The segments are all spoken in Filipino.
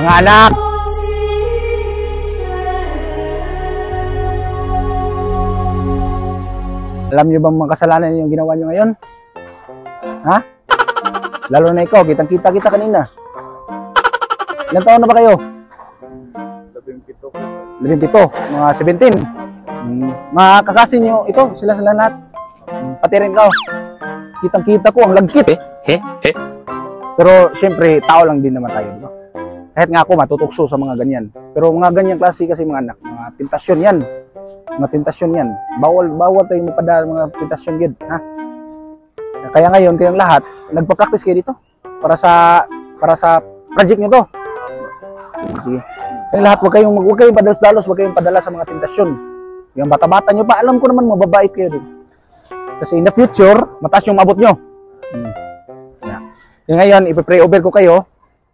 Mga anak! Alam niyo bang mga kasalanan yung ginawa niyo ngayon? Ha? Lalo na ikaw, kitang-kita kita kanina. Ilang taon na ba kayo? 17, mga 17. Mga kakasin nyo, ito, sila lahat. Pati rin ikaw. Kitang-kita ko, ang lagkit Pero syempre, tao lang din naman tayo, di ba? Kahit nga ako matutukso sa mga ganyan. Pero mga ganyang klase kasi mga anak, mga tentasyon yan. Mga tentasyon yan. Bawal tayo mapadala mga tentasyon gid, ha? Kaya ngayon, kayong lahat, nagpa-practice kayo dito para sa project nyo to. Sige. Kayong lahat, huwag kayong padalos-dalos, huwag kayong padala sa mga tentasyon. Yung bata-bata nyo pa, alam ko naman mababait kayo din. Kasi in the future, mataas yung mabot nyo. Kaya ngayon, ipipray over ko kayo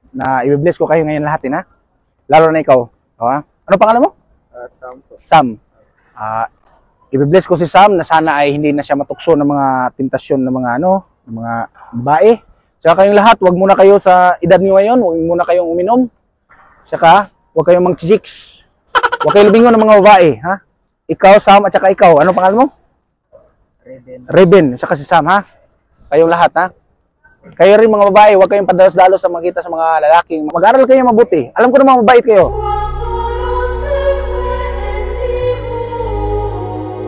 na i-bless ko kayo ngayon lahat, ha? Lalo na ikaw. Ha? Ano pangalan mo? Sam. Sam. I-bless ko si Sam na sana ay hindi na siya matukso ng mga tentasyon ng mga ng mga babae. Saka kayong lahat, wag muna kayo sa edad niyo ngayon, wag muna kayong uminom. Saka wag kayong mag-chicks. Wag kayong lubingon ng mga babae, ha? Ikaw, Sam, at saka ikaw. Ano pangalan mo? Reben. Saka si Sam, ha? Kayong lahat, ha? Kayo rin mga babae, wag kayong padalos-dalos sa makita sa mga lalaking. Mag-aral kayo mabuti. Alam ko naman mabait kayo.